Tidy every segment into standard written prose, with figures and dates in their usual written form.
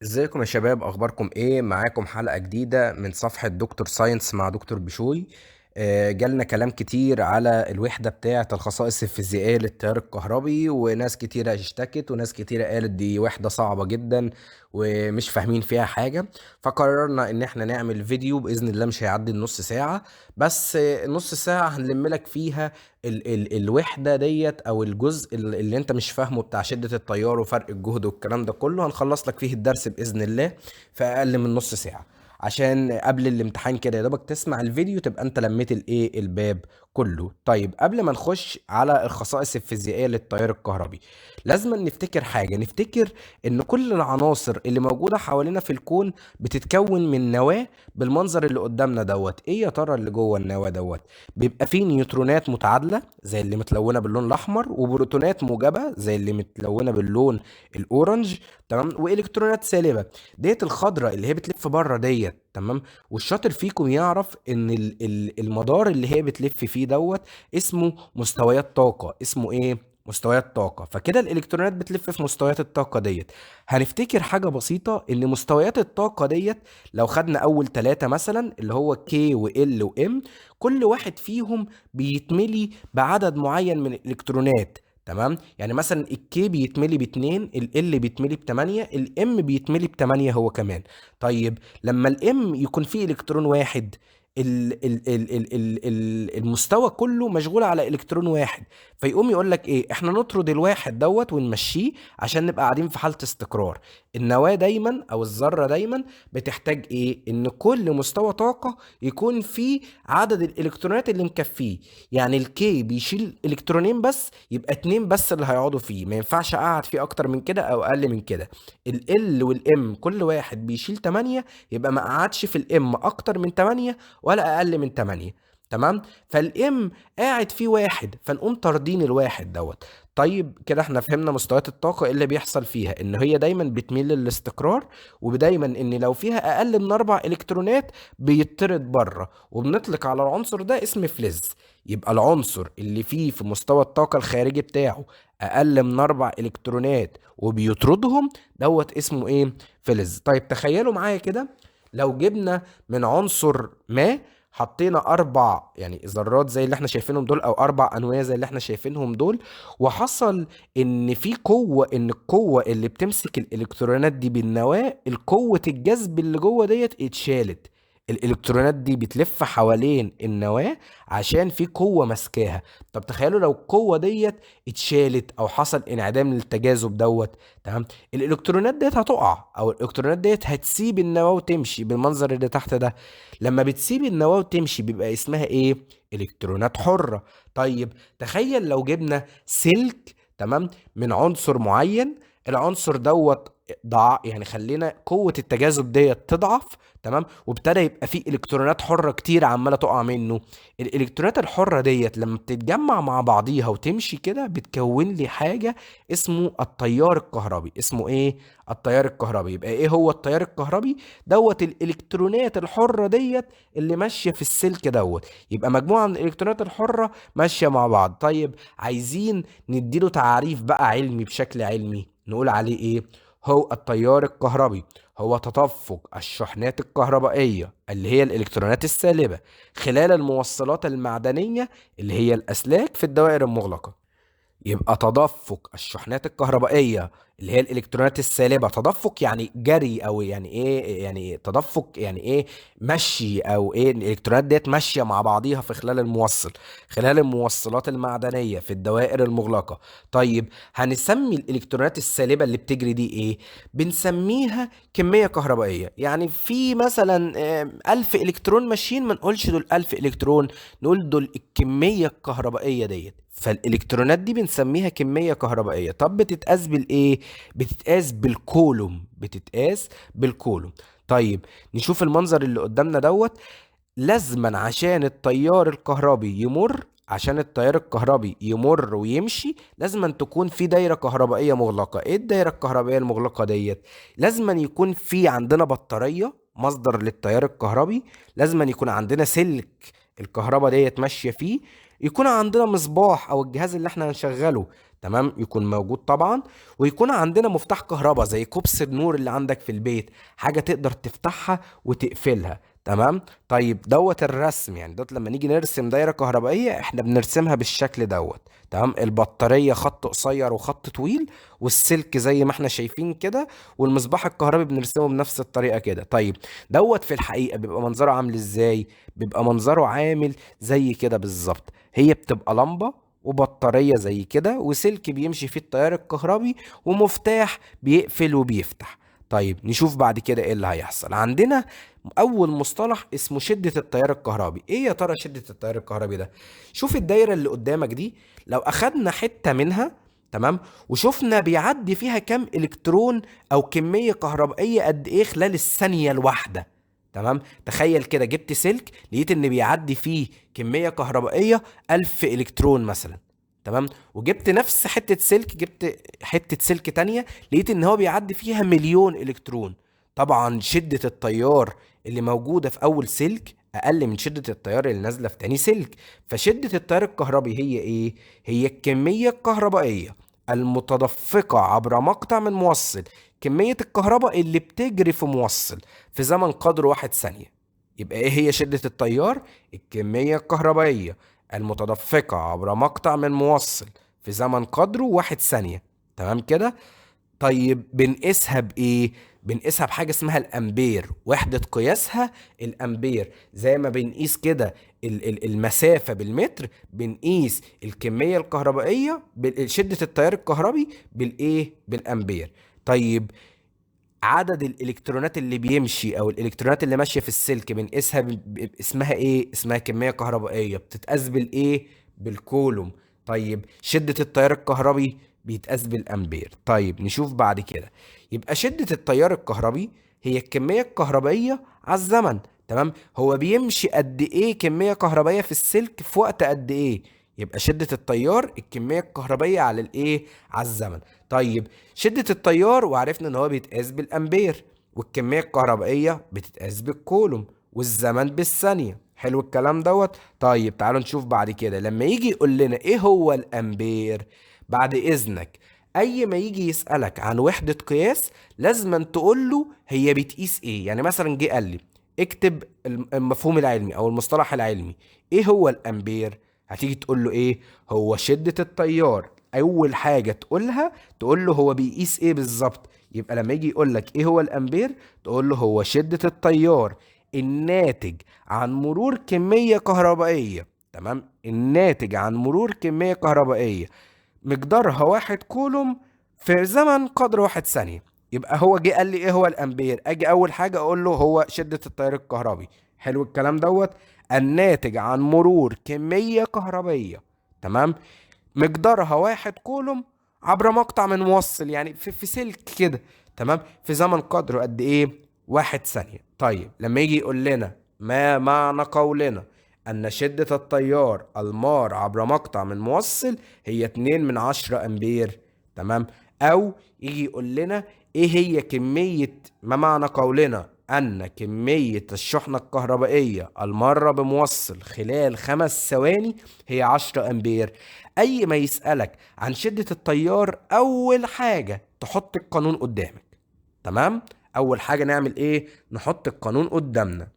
ازيكم يا شباب، اخباركم ايه؟ معاكم حلقة جديدة من صفحة دكتور ساينس مع دكتور بشوي. جالنا كلام كتير على الوحدة بتاعة الخصائص الفيزيائية للتيار الكهربي، وناس كتيرة اشتكت وناس كتيرة قالت دي وحدة صعبة جدا ومش فاهمين فيها حاجة. فقررنا ان احنا نعمل فيديو بإذن الله مش هيعدي النص ساعة، بس نص ساعة هنلم لك فيها ال الوحدة ديت او الجزء اللي انت مش فاهمه بتاع شدة التيار وفرق الجهد والكلام ده كله، هنخلص لك فيه الدرس بإذن الله في اقل من نص ساعة، عشان قبل الامتحان كده يا دوبك تسمع الفيديو تبقى انت لميت الايه الباب كله. طيب قبل ما نخش على الخصائص الفيزيائية للتيار الكهربي، لازم نفتكر حاجة. نفتكر ان كل العناصر اللي موجودة حوالينا في الكون بتتكون من نواة بالمنظر اللي قدامنا دوت. ايه يا ترى اللي جوه النواة دوت؟ بيبقى فيه نيوترونات متعادلة زي اللي متلونة باللون الأحمر، وبروتونات موجبة زي اللي متلونة باللون الأورنج، تمام، وإلكترونات سالبة ديت الخضراء اللي هي بتلف بره ديت، تمام. والشاطر فيكم يعرف ان المدار اللي هي بتلف فيه دوت اسمه مستويات طاقة. اسمه ايه؟ مستويات طاقة. فكده الإلكترونات بتلف في مستويات الطاقة ديت. هنفتكر حاجة بسيطة، إن مستويات الطاقة ديت لو خدنا أول ثلاثة مثلا اللي هو K و L و M، كل واحد فيهم بيتملي بعدد معين من الالكترونات، تمام. يعني مثلا الكي بيتملي باتنين، ال بيتملي بتمانية، الام بيتملي بتمانية هو كمان. طيب لما الام يكون فيه الكترون واحد، المستوى كله مشغول على الكترون واحد، فيقوم يقول لك ايه؟ احنا نطرد الواحد دوت ونمشيه عشان نبقى قاعدين في حالة استقرار. النواة دايما او الذرة دايما بتحتاج ايه؟ ان كل مستوى طاقة يكون فيه عدد الالكترونات اللي مكفيه. يعني الكي بيشيل الكترونين بس، يبقى اتنين بس اللي هيقعدوا فيه، ما ينفعش اقعد فيه اكتر من كده او اقل من كده. ال والام كل واحد بيشيل 8، يبقى ما قعدش في الام اكتر من 8 ولا اقل من 8، تمام. فالام قاعد فيه واحد، فنقوم طاردين الواحد دوت. طيب كده احنا فهمنا مستويات الطاقة إيه اللي بيحصل فيها، ان هي دايما بتميل للاستقرار، ودايما ان لو فيها اقل من 4 الكترونات بيطرد بره، وبنطلق على العنصر ده اسم فلز. يبقى العنصر اللي فيه في مستوى الطاقة الخارجي بتاعه اقل من 4 الكترونات وبيطردهم دوت اسمه ايه؟ فلز. طيب تخيلوا معايا كده، لو جبنا من عنصر ما حطينا 4 يعني ذرات زي اللي احنا شايفينهم دول، او 4 انواع زي اللي احنا شايفينهم دول، وحصل ان في قوة، ان القوة اللي بتمسك الالكترونات دي بالنواة، القوة الجذب اللي جوه ديت اتشالت. الالكترونات دي بتلف حوالين النواة عشان في قوة ماسكاها. طب تخيلوا لو القوة ديت اتشالت او حصل انعدام للتجاذب دوت، تمام، الالكترونات ديت هتقع، او الالكترونات ديت هتسيب النواة وتمشي بالمنظر اللي تحت ده. لما بتسيب النواة وتمشي بيبقى اسمها ايه؟ الكترونات حرة. طيب تخيل لو جبنا سلك، تمام، من عنصر معين، العنصر دوت يعني خلينا قوة التجاذب ديت تضعف، تمام، وابتدى يبقى فيه الكترونات حرة كتير عمالة تقع منه. الالكترونات الحرة ديت لما بتتجمع مع بعضيها وتمشي كده بتكون لي حاجة اسمه التيار الكهربي. اسمه ايه؟ التيار الكهربي. يبقى ايه هو التيار الكهربي؟ دوت الالكترونات الحرة ديت اللي ماشية في السلك دوت. يبقى مجموعة من الالكترونات الحرة ماشية مع بعض. طيب عايزين نديله تعريف بقى علمي، بشكل علمي نقول عليه ايه؟ هو التيار الكهربي هو تدفق الشحنات الكهربائية اللي هي الإلكترونات السالبة خلال الموصلات المعدنية اللي هي الأسلاك في الدوائر المغلقة. يبقى تدفق الشحنات الكهربائية اللي هي الإلكترونات السالبة، تدفق يعني جري، أو يعني إيه؟ يعني تدفق يعني إيه؟ مشي، أو إيه؟ الإلكترونات ديت ماشية مع بعضيها في خلال الموصل، خلال الموصلات المعدنية في الدوائر المغلقة. طيب هنسمي الإلكترونات السالبة اللي بتجري دي إيه؟ بنسميها كمية كهربائية. يعني في مثلا 1000 إلكترون ماشيين، ما نقولش دول 1000 إلكترون، نقول دول الكمية الكهربائية ديت. فالإلكترونات دي بنسميها كمية كهربائية. طب بتتقاس بالإيه؟ بتتقاس بالكولوم. بتتقاس بالكولوم. طيب نشوف المنظر اللي قدامنا دوت. لازما عشان التيار الكهربي يمر، عشان التيار الكهربي يمر ويمشي، لازما تكون في دايرة كهربائية مغلقة. ايه الدايرة الكهربائية المغلقة ديت؟ لازما يكون في عندنا بطارية مصدر للتيار الكهربي، لازما يكون عندنا سلك الكهرباء ديت ماشية فيه، يكون عندنا مصباح او الجهاز اللي احنا هنشغله، تمام، يكون موجود طبعا، ويكون عندنا مفتاح كهرباء زي كوبس النور اللي عندك في البيت، حاجة تقدر تفتحها وتقفلها. تمام. طيب دوت الرسم، يعني دوت لما نيجي نرسم دايرة كهربائية احنا بنرسمها بالشكل دوت. تمام. البطارية خط قصير وخط طويل، والسلك زي ما احنا شايفين كده، والمصباح الكهربي بنرسمه بنفس الطريقة كده. طيب دوت في الحقيقة بيبقى منظره عامل ازاي؟ بيبقى منظره عامل زي كده بالظبط. هي بتبقى لمبة وبطارية زي كده، وسلك بيمشي فيه التيار الكهربي، ومفتاح بيقفل وبيفتح. طيب نشوف بعد كده ايه اللي هيحصل عندنا. اول مصطلح اسمه شدة التيار الكهربي. ايه يا ترى شدة التيار الكهربي ده؟ شوف الدايرة اللي قدامك دي، لو اخدنا حتة منها، تمام، وشوفنا بيعدي فيها كام الكترون او كمية كهربائية قد ايه خلال الثانية الواحدة. تمام. تخيل كده جبت سلك لقيت ان بيعدي فيه كمية كهربائية 1000 إلكترون مثلا. تمام. وجبت نفس حتة سلك، جبت حتة سلك تانية لقيت ان هو بيعدي فيها 1,000,000 إلكترون. طبعا شدة التيار اللي موجودة في أول سلك أقل من شدة التيار اللي نازلة في تاني سلك. فشدة التيار الكهربي هي إيه؟ هي الكمية الكهربائية المتدفقة عبر مقطع من موصل، كمية الكهرباء اللي بتجري في موصل في زمن قدره 1 ثانية. يبقى ايه هي شدة التيار؟ الكمية الكهربائية المتدفقة عبر مقطع من موصل في زمن قدره 1 ثانية. تمام كده. طيب بنقيسها بإيه؟ بنقيسها بحاجة اسمها الأمبير، وحدة قياسها الأمبير. زي ما بنقيس كده المسافة بالمتر، بنقيس الكمية الكهربائية شدة التيار الكهربي بالإيه؟ بالأمبير. طيب عدد الالكترونات اللي بيمشي او الالكترونات اللي ماشيه في السلك بنقيسها اسمها ايه؟ اسمها كميه كهربائيه، بتتقاس بالايه؟ بالكولوم. طيب شده التيار الكهربي بيتقاس بالامبير. طيب نشوف بعد كده. يبقى شده التيار الكهربي هي الكميه الكهربائيه على الزمن. تمام. هو بيمشي قد ايه كميه كهربائيه في السلك في وقت قد ايه؟ يبقى شده التيار الكميه الكهربائيه على الايه؟ على الزمن. طيب شدة التيار وعرفنا ان هو بيتقاس بالامبير، والكمية الكهربائية بتتقاس بالكولوم، والزمن بالثانية. حلو الكلام دوت. طيب تعالوا نشوف بعد كده لما يجي يقول لنا ايه هو الامبير. بعد اذنك، اي ما يجي يسألك عن وحدة قياس لازم تقول له هي بتقيس ايه. يعني مثلا جه قال لي اكتب المفهوم العلمي او المصطلح العلمي، ايه هو الامبير؟ هتيجي تقول له ايه؟ هو شدة التيار. اول حاجة تقولها تقول له هو بيقيس ايه بالظبط. يبقى لما يجي يقول لك ايه هو الامبير، تقول له هو شدة التيار الناتج عن مرور كمية كهربائية. تمام. الناتج عن مرور كمية كهربائية مقدارها 1 كولوم في زمن قدر 1 ثانية. يبقى هو جه قال لي ايه هو الامبير، اجي اول حاجة اقول له هو شدة التيار الكهربي. حلو الكلام دوت. الناتج عن مرور كمية كهربية، تمام، مقدارها 1 كولوم عبر مقطع من موصل، يعني في سلك كده. تمام. في زمن قدره قد ايه؟ 1 ثانية. طيب لما يجي يقول لنا ما معنى قولنا ان شدة التيار المار عبر مقطع من موصل هي 2 من 10 امبير. تمام. او يجي يقول لنا ايه هي كمية، ما معنى قولنا ان كمية الشحنة الكهربائية المارة بموصل خلال 5 ثواني هي 10 امبير. اي ما يسألك عن شدة التيار اول حاجة تحط القانون قدامك. تمام. اول حاجة نعمل ايه؟ نحط القانون قدامنا.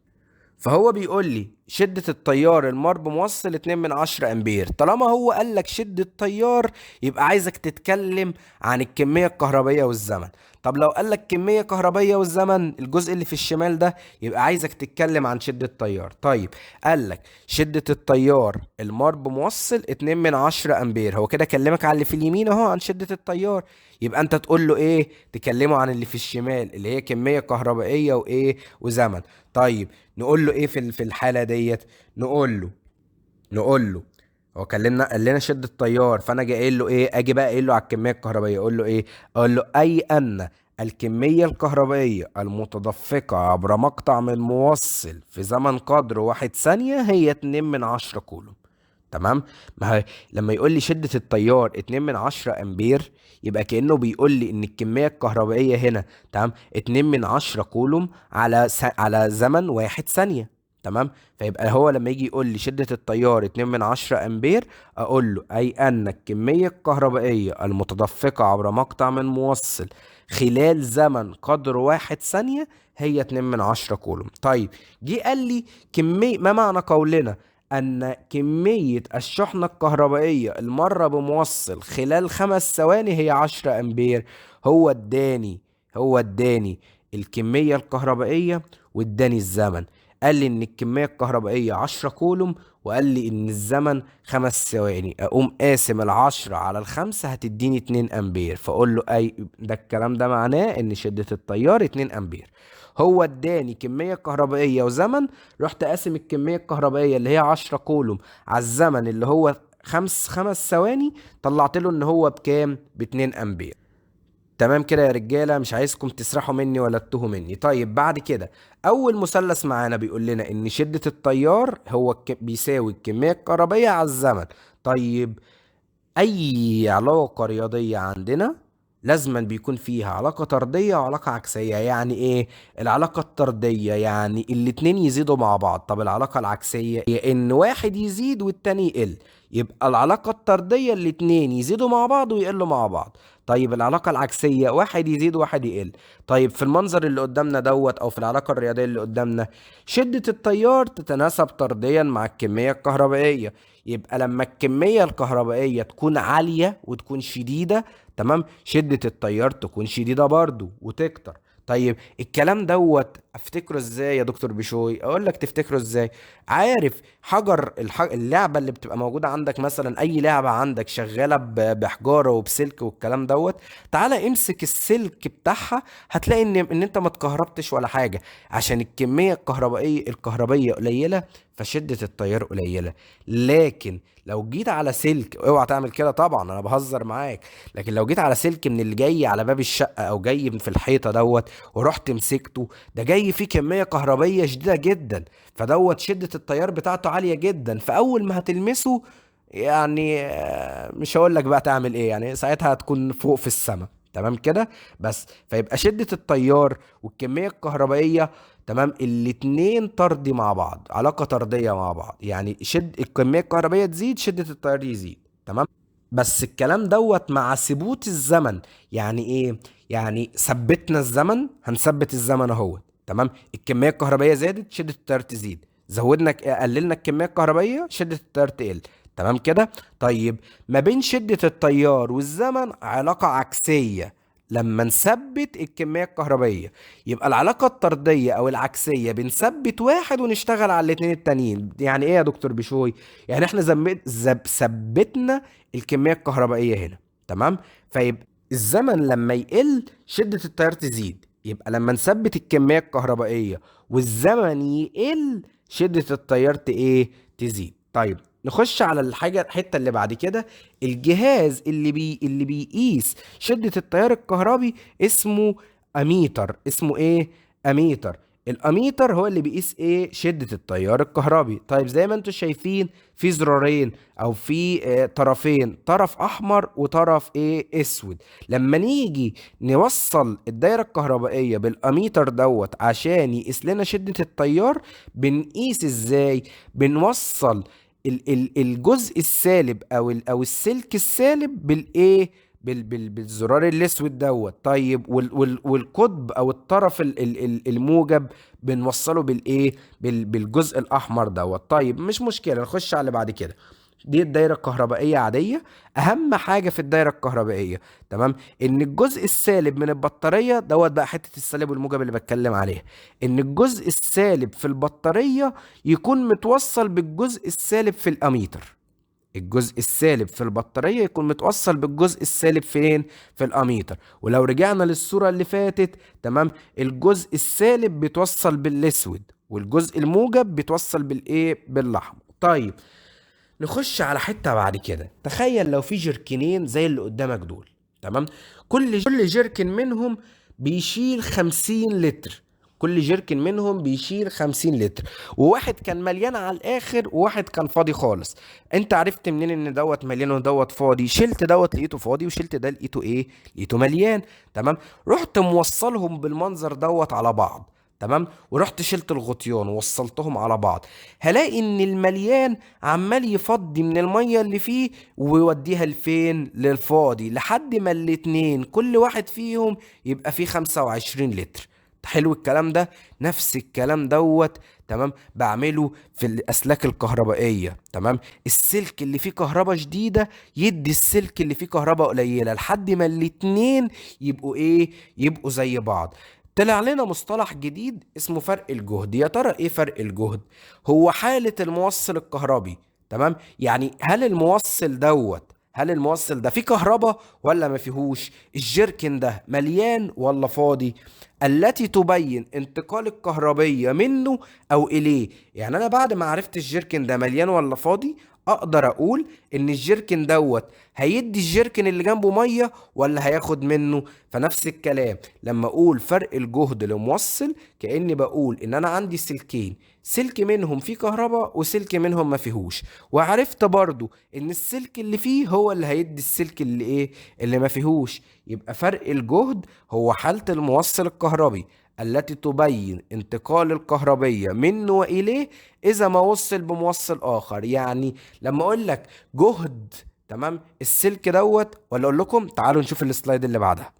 فهو بيقول لي شدة التيار المار بموصل 2 من 10 امبير. طالما هو قال لك شدة تيار يبقى عايزك تتكلم عن الكمية الكهربائية والزمن. طب لو قال لك كمية كهربائية والزمن الجزء اللي في الشمال ده، يبقى عايزك تتكلم عن شدة تيار. طيب قال لك شدة التيار المار بموصل 2 من 10 امبير، هو كده كلمك عن اللي في اليمين اهو عن شدة التيار. يبقى انت تقول له ايه؟ تكلمه عن اللي في الشمال اللي هي كمية كهربائية وايه؟ وزمن. طيب نقول له ايه في الحالة ديت؟ نقول له هو كلمنا قال لنا شدة التيار، فانا جاي قايل له ايه؟ اجي بقى قايل له على الكمية الكهربائية، اقول له ايه؟ اقول له اي ان الكمية الكهربائية المتدفقة عبر مقطع من موصل في زمن قدر 1 ثانية هي 2 من 10 كولوم. تمام. ما هي لما يقول لي شدة التيار 2 من 10 امبير، يبقى كأنه بيقول لي ان الكمية الكهربائية هنا، تمام، 2 من 10 كولوم على على زمن 1 ثانية. تمام. فيبقى هو لما يجي يقول لي شدة التيار 2 من 10 امبير، اقول له اي ان الكمية الكهربائية المتدفقة عبر مقطع من موصل خلال زمن قدر 1 ثانية هي 2 من 10 كولوم. طيب جه قال لي ما معنى قولنا ان كمية الشحنة الكهربائية المرة بموصل خلال 5 ثواني هي 10 امبير؟ هو اداني الكمية الكهربائية واداني الزمن. قال لي ان الكمية الكهربائية 10 كولوم، وقال لي ان الزمن 5 ثواني. اقوم قاسم ال10 على ال5 هتديني 2 امبير، فاقول له اي ده الكلام ده معناه ان شدة التيار 2 امبير. هو اداني كمية كهربائية وزمن، رحت قاسم الكمية الكهربائية اللي هي 10 كولوم على الزمن اللي هو 5 ثواني، طلعت له ان هو بكام؟ ب2 امبير. تمام كده يا رجاله، مش عايزكم تسرحوا مني ولا تتوهوا مني. طيب بعد كده اول مثلث معانا بيقول لنا ان شدة التيار هو بيساوي الكمية الكهربية على الزمن. طيب اي علاقة رياضية عندنا لازما بيكون فيها علاقة طردية وعلاقة عكسية. يعني ايه العلاقة الطردية؟ يعني الاتنين يزيدوا مع بعض. طب العلاقة العكسية هي ان واحد يزيد والتاني يقل. يبقى العلاقة الطردية الاتنين يزيدوا مع بعض ويقلوا مع بعض. طيب العلاقة العكسية واحد يزيد وواحد يقل. طيب في المنظر اللي قدامنا دوت او في العلاقة الرياضية اللي قدامنا، شدة التيار تتناسب طرديا مع الكمية الكهربائية. يبقى لما الكمية الكهربائية تكون عالية وتكون شديدة، تمام، شدة التيار تكون شديدة برضو وتكتر. طيب الكلام دوت افتكره ازاي يا دكتور بشوي؟ اقول لك تفتكره ازاي. عارف اللعبة اللي بتبقى موجودة عندك، مثلا اي لعبة عندك شغالة بحجارة وبسلك والكلام دوت، تعالى امسك السلك بتاعها هتلاقي ان انت ما اتكهربتش ولا حاجة، عشان الكمية الكهربية قليلة فشدة التيار قليلة. لكن لو جيت على سلك، اوعى تعمل كده طبعا انا بهزر معاك، لكن لو جيت على سلك من اللي جاي على باب الشقة او جاي من في الحيطة دوت ورحت مسكته، ده جاي فيه كمية كهربية شديدة جدا، فدوت شدة التيار بتاعته عالية جدا، فاول ما هتلمسه يعني مش هقول لك بقى تعمل ايه، يعني ساعتها هتكون فوق في السماء. تمام كده. بس فيبقى شدة التيار والكمية الكهربائية، تمام، الاتنين طردي مع بعض، علاقة طردية مع بعض، يعني الكمية الكهربائية تزيد شدة التيار يزيد. تمام. بس الكلام دوت مع ثبوت الزمن. يعني ايه؟ يعني ثبتنا الزمن، هنثبت الزمن اهو. تمام. الكمية الكهربائية زادت شدة التيار تزيد، زودنا قللنا الكمية الكهربائية شدة التيار تقل. تمام كده. طيب ما بين شدة التيار والزمن علاقة عكسية. لما نثبت الكمية الكهربائية يبقى العلاقة الطردية او العكسية بنثبت واحد ونشتغل على الاتنين التانيين. يعني ايه يا دكتور بشوي؟ يعني احنا ثبتنا الكمية الكهربائية هنا. تمام. فيبقى الزمن لما يقل شدة التيار تزيد، يبقى لما نثبت الكمية الكهربائية والزمن يقل شدة التيار ايه؟ تزيد. طيب نخش على الحته اللي بعد كده. الجهاز اللي بيقيس شدة التيار الكهربي اسمه اميتر. اسمه ايه؟ اميتر. الاميتر هو اللي بيقيس ايه؟ شدة التيار الكهربي. طيب زي ما انتم شايفين في زرارين او في طرفين، طرف احمر وطرف ايه؟ اسود. لما نيجي نوصل الدايرة الكهربائية بالاميتر دوت عشان يقيس لنا شدة التيار، بنقيس ازاي؟ بنوصل الجزء السالب او السلك السالب بالايه؟ بالزرار الاسود دوت. طيب والقطب او الطرف الموجب بنوصله بالايه؟ بالجزء الاحمر دوت. طيب مش مشكله، نخش على اللي بعد كده. دي الدايره الكهربائيه عاديه. اهم حاجه في الدايره الكهربائيه، تمام، ان الجزء السالب من البطاريه دوت بقى حته السالب والموجب اللي بتكلم عليها، ان الجزء السالب في البطاريه يكون متوصل بالجزء السالب في الاميتر. الجزء السالب في البطارية يكون متوصل بالجزء السالب فين؟ في الاميتر. ولو رجعنا للصورة اللي فاتت، تمام، الجزء السالب بيتوصل بالاسود والجزء الموجب بيتوصل بالايه؟ بالاحمر. طيب نخش على حتة بعد كده. تخيل لو في جركنين زي اللي قدامك دول، تمام، كل جركن منهم بيشيل 50 لتر. كل جركن منهم بيشيل 50 لتر، وواحد كان مليان على الاخر وواحد كان فاضي خالص. انت عرفت منين ان دوت مليان ودوت فاضي؟ شلت دوت لقيته فاضي وشلت ده لقيته ايه؟ لقيته مليان. تمام. رحت موصلهم بالمنظر دوت على بعض. تمام، ورحت شلت الغطيان ووصلتهم على بعض، هلاقي ان المليان عمال يفضي من المية اللي فيه ويوديها لفين؟ للفاضي، لحد ما الاتنين كل واحد فيهم يبقى فيه 25 لتر. حلو الكلام ده. نفس الكلام دوت تمام بعمله في الاسلاك الكهربائيه. تمام، السلك اللي فيه كهرباء شديده يدي السلك اللي فيه كهرباء قليله لحد ما الاتنين يبقوا ايه؟ يبقوا زي بعض. طلع لنا مصطلح جديد اسمه فرق الجهد. يا ترى ايه فرق الجهد؟ هو حالة الموصل الكهربي. تمام، يعني هل الموصل ده فيه كهرباء ولا ما فيهوش؟ الجيركن ده مليان ولا فاضي؟ التي تبين انتقال الكهربية منه او اليه. يعني انا بعد ما عرفت الجيركن ده مليان ولا فاضي، اقدر اقول ان الجيركن دوت هيدي الجيركن اللي جنبه ميه ولا هياخد منه. فنفس الكلام لما اقول فرق الجهد لموصل، كاني بقول ان انا عندي سلكين، سلك منهم فيه كهرباء وسلك منهم ما فيهوش، وعرفت برضو ان السلك اللي فيه هو اللي هيدي السلك اللي ايه؟ اللي ما فيهوش. يبقى فرق الجهد هو حالة الموصل الكهربي التي تبين انتقال الكهربية منه وإليه إذا ما وصل بموصل آخر. يعني لما أقول لك جهد تمام السلك دوت، ولا أقول لكم تعالوا نشوف السلايد اللي بعدها.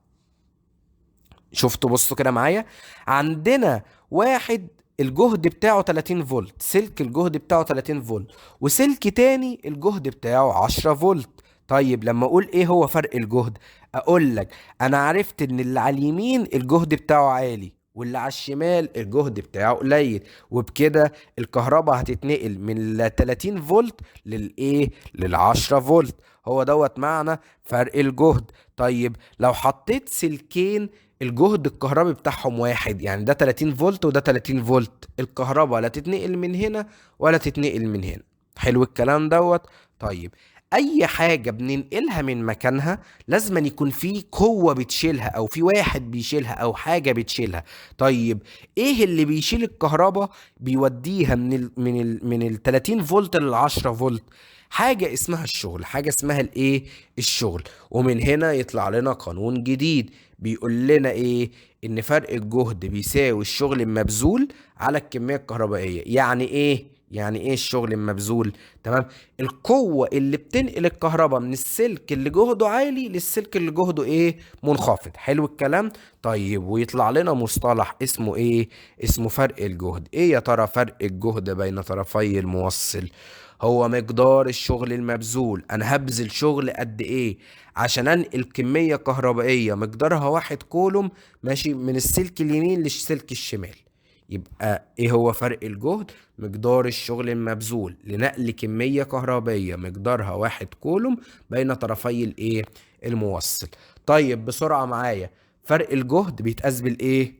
شفتوا؟ بصوا كده معايا، عندنا واحد الجهد بتاعه 30 فولت، سلك الجهد بتاعه 30 فولت، وسلك تاني الجهد بتاعه 10 فولت. طيب لما اقول ايه هو فرق الجهد، اقول لك انا عرفت ان اللي على اليمين الجهد بتاعه عالي واللي على الشمال الجهد بتاعه قليل، وبكده الكهرباء هتتنقل من ال 30 فولت للايه؟ لل 10 فولت. هو دوت معنى فرق الجهد. طيب لو حطيت سلكين الجهد الكهربي بتاعهم واحد، يعني ده 30 فولت وده 30 فولت، الكهرباء لا تتنقل من هنا ولا تتنقل من هنا. حلو الكلام دوت. طيب اي حاجة بننقلها من مكانها لازم أن يكون في قوة بتشيلها او في واحد بيشيلها او حاجة بتشيلها. طيب ايه اللي بيشيل الكهرباء بيوديها من ال 30 فولت لل 10 فولت؟ حاجة اسمها الشغل، حاجة اسمها الايه؟ الشغل. ومن هنا يطلع لنا قانون جديد بيقول لنا ايه؟ ان فرق الجهد بيساوي الشغل المبذول على الكمية الكهربائية. يعني ايه؟ يعني ايه الشغل المبذول؟ تمام، القوة اللي بتنقل الكهرباء من السلك اللي جهده عالي للسلك اللي جهده ايه؟ منخفض. حلو الكلام. طيب ويطلع لنا مصطلح اسمه ايه؟ اسمه فرق الجهد. ايه يا ترى فرق الجهد بين طرفي الموصل؟ هو مقدار الشغل المبذول. انا هبذل شغل قد ايه عشان انقل كمية كهربائية مقدارها 1 كولوم ماشي من السلك اليمين للسلك الشمال. يبقى ايه هو فرق الجهد؟ مقدار الشغل المبذول لنقل كمية كهربائية مقدارها 1 كولوم بين طرفي الايه؟ الموصل. طيب بسرعة معايا، فرق الجهد بيتقاس بالايه؟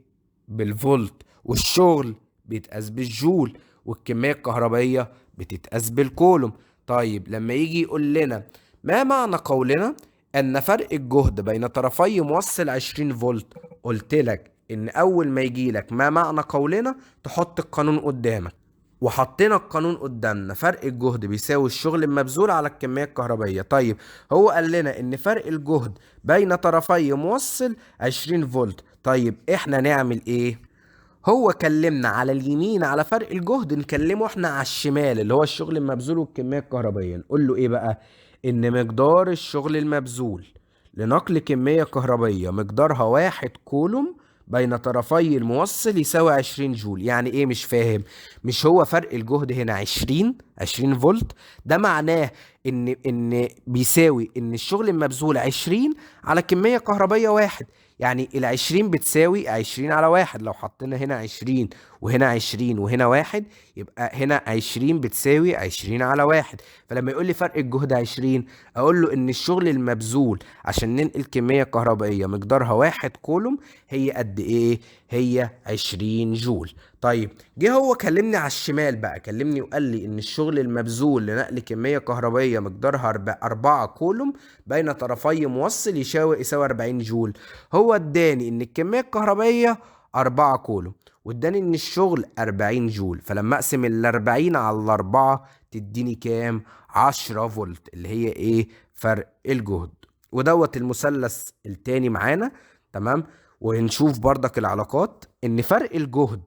بالفولت، والشغل بيتقاس بالجول، والكمية الكهربائية بتتقاس بالكولوم. طيب لما يجي يقول لنا ما معنى قولنا ان فرق الجهد بين طرفي موصل 20 فولت، قلت لك ان اول ما يجي لك ما معنى قولنا تحط القانون قدامك، وحطينا القانون قدامنا، فرق الجهد بيساوي الشغل المبذول على الكمية الكهربائية. طيب هو قال لنا ان فرق الجهد بين طرفي موصل 20 فولت. طيب احنا نعمل ايه؟ هو كلمنا على اليمين على فرق الجهد، نكلمه احنا على الشمال اللي هو الشغل المبذول والكمية الكهربائية، نقول له ايه بقى؟ ان مقدار الشغل المبذول لنقل كمية كهربائية مقدارها 1 كولوم بين طرفي الموصل يساوي 20 جول. يعني ايه؟ مش فاهم. مش هو فرق الجهد هنا 20 فولت؟ ده معناه ان بيساوي ان الشغل المبذول 20 على كمية كهربائية 1. يعني ال20 بتساوي 20 على 1. لو حطينا هنا 20 وهنا 20 وهنا 1 يبقى هنا 20 بتساوي 20 على 1. فلما يقول لي فرق الجهد 20، اقول له ان الشغل المبذول عشان ننقل كمية كهربائية مقدارها 1 كولوم هي قد ايه؟ هي 20 جول. طيب جه هو كلمني على الشمال بقى، كلمني وقال لي ان الشغل المبذول لنقل كمية كهربائية مقدارها 4 كولوم بين طرفي موصل يساوي 40 جول. هو اداني ان الكمية الكهربائية 4 كولوم، واداني ان الشغل 40 جول، فلما اقسم ال40 على ال4 تديني كام؟ 10 فولت، اللي هي ايه؟ فرق الجهد. ودوت المثلث التاني معانا. تمام، ونشوف برضك العلاقات ان فرق الجهد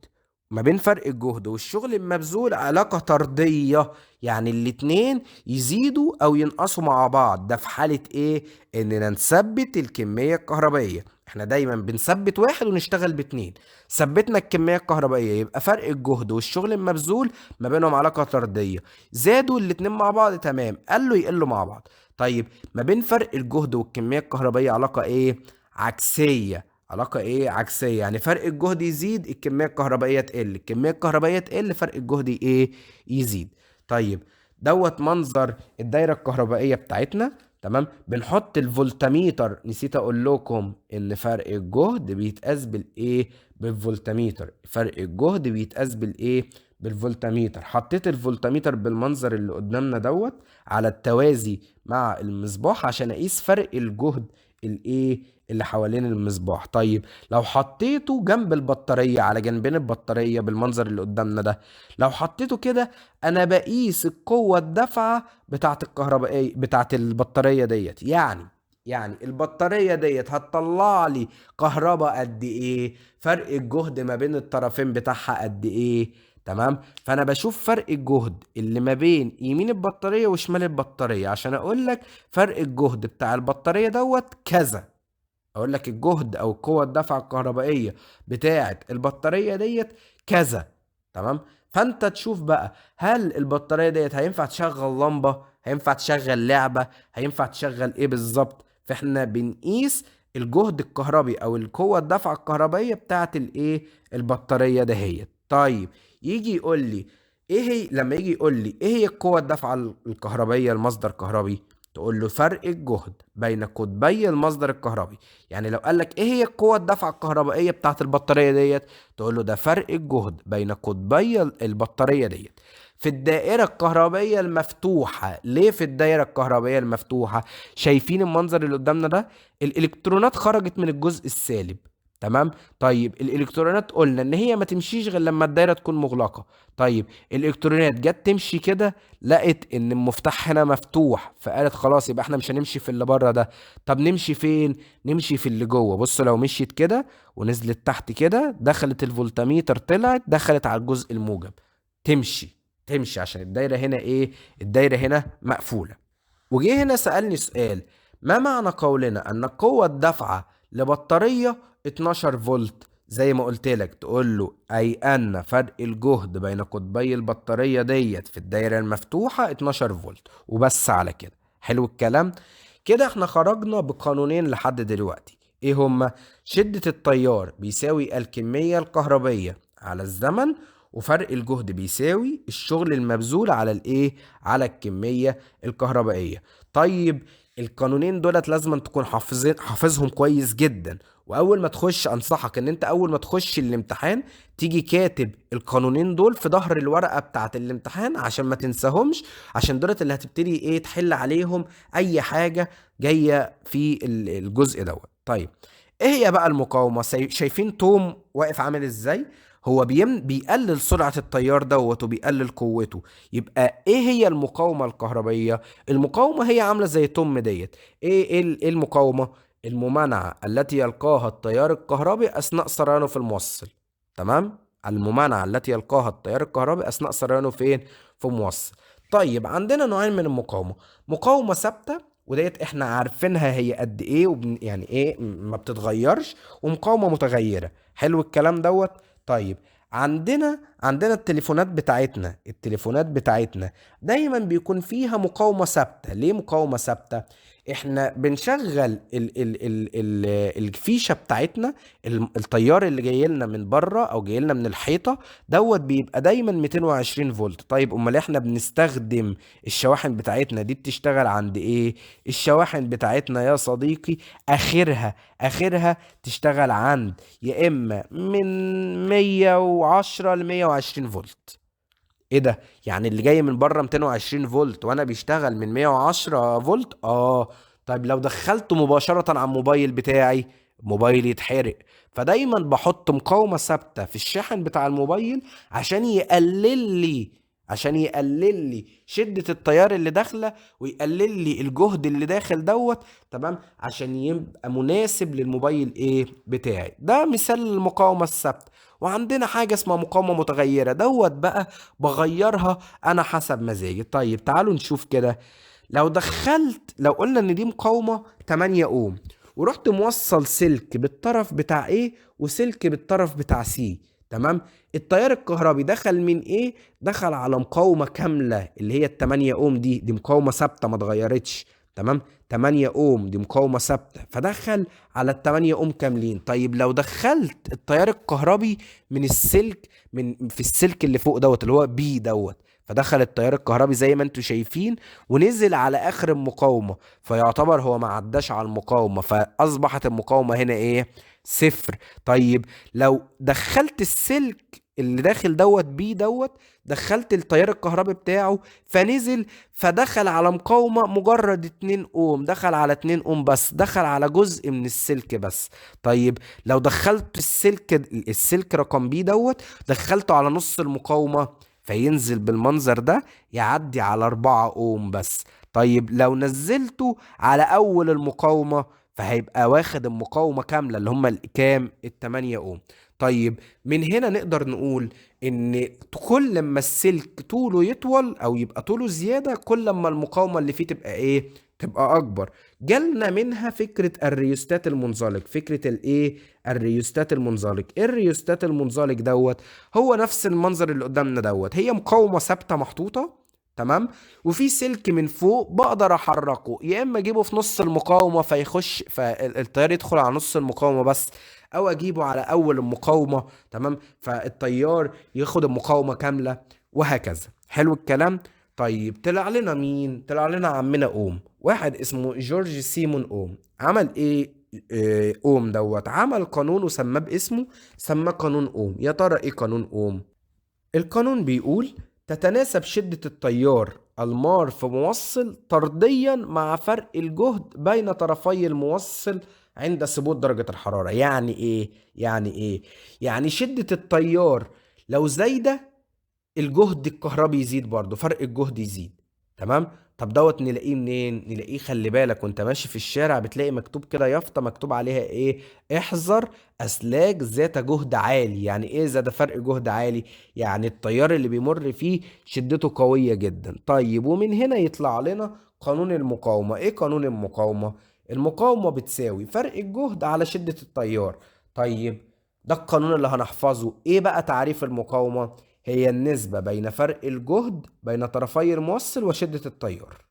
ما بين فرق الجهد والشغل المبذول علاقة طردية، يعني الاتنين يزيدوا او ينقصوا مع بعض. ده في حالة ايه؟ اننا نثبت الكمية الكهربائية. احنا دايما بنثبت واحد ونشتغل باتنين. ثبتنا الكمية الكهربائية، يبقى فرق الجهد والشغل المبذول ما بينهم علاقة طردية. زادوا الاتنين مع بعض تمام، قالوا يقلوا مع بعض. طيب ما بين فرق الجهد والكمية الكهربائية علاقة ايه؟ عكسية. علاقة ايه؟ عكسية. يعني فرق الجهد يزيد الكمية الكهربائية تقل، الكمية الكهربائية تقل فرق الجهد ايه؟ يزيد. طيب دوت منظر الدايرة الكهربائية بتاعتنا. تمام. بنحط الفولتميتر، نسيت اقول لكم ان فرق الجهد بيتقاس بالايه؟ بالفولتميتر. فرق الجهد بيتقاس بالايه؟ بالفولتميتر. حطيت الفولتميتر بالمنظر اللي قدامنا دوت على التوازي مع المصباح عشان اقيس فرق الجهد الايه؟ اللي حوالين المصباح. طيب لو حطيته جنب البطارية، على جنبين البطارية بالمنظر اللي قدامنا ده، لو حطيته كده انا بقيس القوة الدافعة بتاعت الكهربائية بتاعت البطارية ديت. يعني البطارية ديت هتطلع لي كهرباء قد ايه؟ فرق الجهد ما بين الطرفين بتاعها قد ايه؟ تمام. فانا بشوف فرق الجهد اللي ما بين يمين البطارية وشمال البطارية عشان اقول لك فرق الجهد بتاع البطارية دوت كذا. اقول لك الجهد او القوه الدافعه الكهربائيه بتاعه البطاريه ديت كذا. تمام. فانت تشوف بقى هل البطاريه ديت هينفع تشغل لمبه، هينفع تشغل لعبه، هينفع تشغل ايه بالظبط. فاحنا بنقيس الجهد الكهربي او القوه الدافعه الكهربائيه بتاعه الايه؟ البطاريه دهيت. طيب يجي يقول لي ايه هي، لما يجي يقول لي ايه هي القوه الدافعه الكهربائيه المصدر كهربي، تقول له فرق الجهد بين قطبي المصدر الكهربي. يعني لو قال لك ايه هي القوة الدافعة الكهربائية بتاعت البطارية ديت، تقول له ده فرق الجهد بين قطبي البطارية ديت في الدائرة الكهربائية المفتوحة. ليه في الدائرة الكهربائية المفتوحة؟ شايفين المنظر اللي قدامنا ده؟ الإلكترونات خرجت من الجزء السالب. تمام. طيب الإلكترونات قلنا إن هي ما تمشيش غير لما الدايرة تكون مغلقة. طيب الإلكترونات جت تمشي كده، لقت ان المفتاح هنا مفتوح، فقالت خلاص يبقى احنا مش هنمشي في اللي بره ده. طب نمشي فين؟ نمشي في اللي جوه. بص لو مشيت كده ونزلت تحت كده، دخلت الفولتميتر، طلعت دخلت على الجزء الموجب. تمشي عشان الدايره هنا ايه؟ الدايره هنا مقفوله. وجه هنا سألني سؤال: ما معنى قولنا أن القوة الدافعة لبطارية 12 فولت؟ زي ما قلت لك تقول له أي أن فرق الجهد بين قطبي البطارية ديت في الدايرة المفتوحة 12 فولت، وبس على كده. حلو الكلام. كده احنا خرجنا بقانونين لحد دلوقتي. ايه هما؟ شدة التيار بيساوي الكمية الكهربية على الزمن، وفرق الجهد بيساوي الشغل المبذول على الايه؟ على الكمية الكهربائية. طيب القانونين دولت لازم تكون حافظهم كويس جدا. واول ما تخش انصحك ان انت اول ما تخش الامتحان تيجي كاتب القانونين دول في ظهر الورقة بتاعة الامتحان عشان ما تنساهمش، عشان دولت اللي هتبتدي ايه؟ تحل عليهم اي حاجة جاية في الجزء دوت. طيب ايه هي بقى المقاومة؟ شايفين توم واقف عامل ازاي؟ هو بيقلل سرعة التيار دوت وبيقلل قوته. يبقى ايه هي المقاومة الكهربائية؟ المقاومة هي عاملة زي توم ديت. إيه المقاومة؟ الممانعة التي يلقاها التيار الكهربي أثناء سريانه في الموصل. تمام. الممانعة التي يلقاها التيار الكهربي أثناء سريانه فين؟ في موصل. طيب عندنا نوعين من المقاومة: مقاومة ثابتة وديت احنا عارفينها هي قد ايه يعني ايه ما بتتغيرش، ومقاومة متغيرة. حلو الكلام دوت. طيب عندنا التليفونات بتاعتنا دايما بيكون فيها مقاومة ثابتة. ليه مقاومة ثابتة؟ احنا بنشغل الفيشة بتاعتنا، التيار اللي جاي لنا من بره او جاي لنا من الحيطة دوت بيبقى دايما 220 فولت. طيب امال احنا بنستخدم الشواحن بتاعتنا دي بتشتغل عند ايه؟ الشواحن بتاعتنا يا صديقي اخرها تشتغل عند يا اما من 110 ل 120 فولت. ايه ده؟ يعني اللي جاي من بره 220 فولت وانا بيشتغل من 110 فولت؟ طيب لو دخلته مباشرة على الموبايل بتاعي، موبايل يتحرق. فدايما بحط مقاومة ثابتة في الشاحن بتاع الموبايل عشان يقلل لي شدة التيار اللي داخله، ويقلل لي الجهد اللي داخل دوت. تمام. عشان يبقى مناسب للموبايل ايه بتاعي. ده مثال المقاومة الثابتة. وعندنا حاجة اسمها مقاومة متغيرة دوت بقى بغيرها انا حسب مزاجي. طيب تعالوا نشوف كده. لو قلنا ان دي مقاومة 8 اوم، ورحت موصل سلك بالطرف بتاع ايه وسلك بالطرف بتاع سي، تمام؟ التيار الكهربي دخل من ايه؟ دخل على مقاومة كاملة اللي هي ال 8 اوم دي مقاومة ثابتة ما اتغيرتش، تمام؟ 8 اوم دي مقاومة ثابتة، فدخل على ال 8 اوم كاملين. طيب لو دخلت التيار الكهربي من السلك، في السلك اللي فوق دوت اللي هو بي دوت، فدخل التيار الكهربي زي ما انتم شايفين ونزل على اخر المقاومة، فيعتبر هو ما عداش على المقاومة، فاصبحت المقاومة هنا ايه؟ صفر. طيب لو دخلت السلك اللي داخل دوت بي دوت، دخلت التيار الكهربي بتاعه فنزل، فدخل على مقاومة مجرد 2 اوم، دخل على 2 اوم بس، دخل على جزء من السلك بس. طيب لو دخلت السلك رقم بي دوت، دخلته على نص المقاومة، فينزل بالمنظر ده يعدي على 4 اوم بس. طيب لو نزلته على اول المقاومة، فهيبقى واخد المقاومة كاملة اللي هم كام؟ ال8 اوم. طيب من هنا نقدر نقول ان كل ما السلك طوله يطول او يبقى طوله زيادة، كل ما المقاومة اللي فيه تبقى ايه؟ تبقى اكبر. جالنا منها فكرة الريوستات المنزلق. فكرة الايه؟ الريوستات المنزلق. ايه الريوستات المنزلق دوت؟ هو نفس المنظر اللي قدامنا دوت، هي مقاومة ثابتة محطوطة، تمام؟ وفي سلك من فوق بقدر احركه، يا اما اجيبه في نص المقاومة فيخش فالتيار يدخل على نص المقاومة بس، او اجيبه على اول المقاومة، تمام؟ فالتيار ياخد المقاومة كاملة، وهكذا. حلو الكلام. طيب طلع لنا مين؟ طلع لنا عمنا اوم، واحد اسمه جورج سيمون اوم. عمل ايه؟ اوم دوت عمل قانون وسماه باسمه، سماه قانون اوم. يا ترى ايه قانون اوم؟ القانون بيقول تتناسب شدة التيار المار في موصل طرديا مع فرق الجهد بين طرفي الموصل عند ثبوت درجة الحرارة. يعني ايه؟ يعني شدة التيار لو زايدة، الجهد الكهربي يزيد برضه، فرق الجهد يزيد، تمام؟ طب دوت نلاقيه منين؟ نلاقيه، خلي بالك وانت ماشي في الشارع بتلاقي مكتوب كده يافطة مكتوب عليها ايه؟ احذر اسلاك ذات جهد عالي. يعني ايه ذات فرق جهد عالي؟ يعني التيار اللي بيمر فيه شدته قوية جدا. طيب ومن هنا يطلع لنا قانون المقاومة. ايه قانون المقاومة؟ المقاومة بتساوي فرق الجهد على شدة التيار. طيب ده القانون اللي هنحفظه. ايه بقى تعريف المقاومة؟ هي النسبة بين فرق الجهد بين طرفي الموصل وشدة التيار،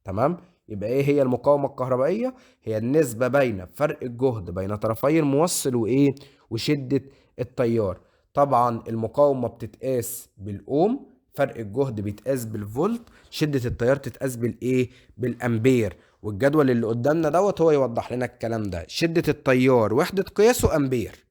تمام؟ يبقى ايه هي المقاومة الكهربائية؟ هي النسبة بين فرق الجهد بين طرفي الموصل وايه؟ وشدة التيار. طبعا المقاومة بتتقاس بالأوم، فرق الجهد بيتقاس بالفولت، شدة التيار تتقاس بالايه؟ بالأمبير. والجدول اللي قدامنا دوت هو يوضح لنا الكلام ده. شدة التيار وحدة قياسه أمبير،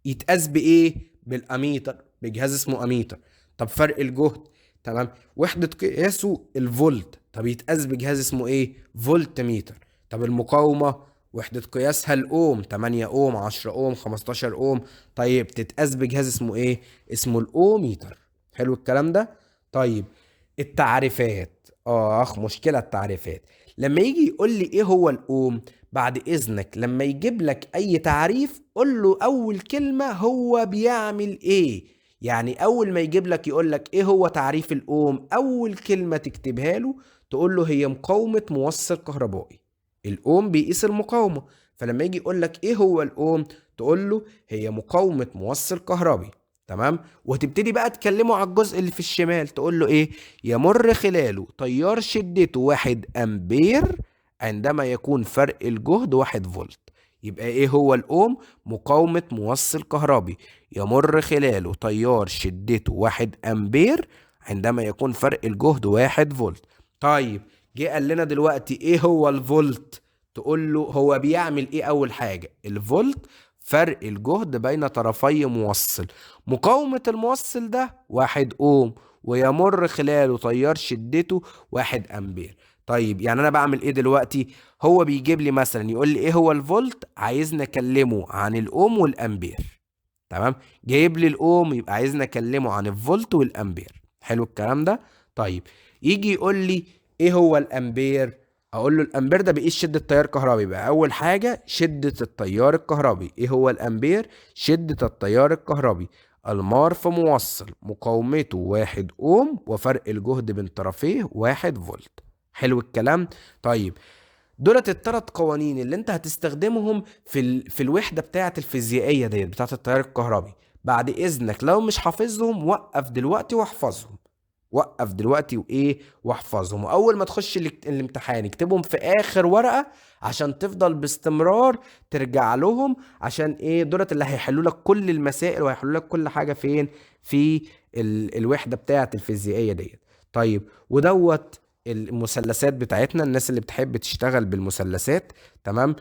يتقاس بايه؟ بالاميتر، بجهاز اسمه اميتر. طب فرق الجهد، تمام، وحدة قياسه الفولت، طب يتقاس بجهاز اسمه ايه؟ فولت ميتر. طب المقاومة وحدة قياسها الاوم، 8 اوم، 10 اوم، 15 اوم، طيب تتقاس بجهاز اسمه ايه؟ اسمه الاوميتر. حلو الكلام ده. طيب التعريفات، مشكلة التعريفات. لما يجي يقول لي ايه هو الاوم، بعد اذنك لما يجيب لك اي تعريف قول له اول كلمة هو بيعمل ايه. يعني اول ما يجيب لك يقول لك ايه هو تعريف الاوم، اول كلمة تكتبها له تقول له هي مقاومة موصل كهربائي. الاوم بيقيس المقاومة، فلما يجي يقول لك ايه هو الاوم تقول له هي مقاومة موصل كهربي، تمام؟ وهتبتدي بقى تكلمه على الجزء اللي في الشمال، تقول له ايه؟ يمر خلاله تيار شدته 1 امبير عندما يكون فرق الجهد 1 فولت. يبقى ايه هو الاوم؟ مقاومة موصل كهربي يمر خلاله تيار شدته 1 امبير عندما يكون فرق الجهد 1 فولت. طيب جه قال لنا دلوقتي ايه هو الفولت؟ تقول له هو بيعمل ايه؟ اول حاجة الفولت فرق الجهد بين طرفي موصل، مقاومة الموصل ده 1 اوم، ويمر خلاله تيار شدته 1 امبير. طيب يعني انا بعمل ايه دلوقتي؟ هو بيجيب لي مثلا يقول لي ايه هو الفولت، عايزني اكلمه عن الاوم والامبير، تمام؟ جايب لي الاوم يبقى عايزني اكلمه عن الفولت والامبير. حلو الكلام ده. طيب يجي يقول لي ايه هو الامبير، اقول له الامبير ده بيقيس شدة تيار كهربي. يبقى اول حاجة شدة التيار الكهربي. ايه هو الامبير؟ شدة التيار الكهربي. المار في موصل مقاومته 1 اوم وفرق الجهد بين طرفيه 1 فولت. حلو الكلام. طيب دولت الثلاث قوانين اللي انت هتستخدمهم في الوحدة بتاعة الفيزيائية ديت بتاعة التيار الكهربي. بعد اذنك لو مش حافظهم وقف دلوقتي واحفظهم. وقف دلوقتي وايه واحفظهم، واول ما تخش الامتحان اكتبهم في اخر ورقة عشان تفضل باستمرار ترجع لهم. عشان ايه؟ دولت اللي هيحلوا لك كل المسائل وهيحلوا لك كل حاجة فين؟ في الوحدة بتاعة الفيزيائية ديت. طيب ودوت المثلثات بتاعتنا، الناس اللي بتحب تشتغل بالمثلثات. تمام.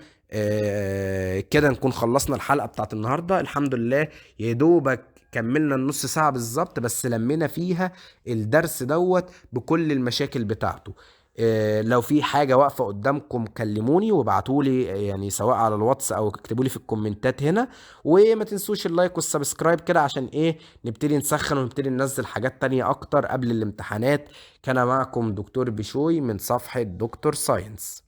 كده نكون خلصنا الحلقة بتاعت النهاردة الحمد لله. يا دوبك كملنا النص ساعة بالظبط، بس لمينا فيها الدرس دوت بكل المشاكل بتاعته. لو في حاجة واقفة قدامكم كلموني وابعتولي، يعني سواء على الواتس او اكتبولي في الكومنتات هنا. وما تنسوش اللايك والسبسكرايب كده عشان ايه؟ نبتدي نسخن ونبتدي ننزل حاجات تانية اكتر قبل الامتحانات. كان معكم دكتور بشوي من صفحة دكتور ساينس.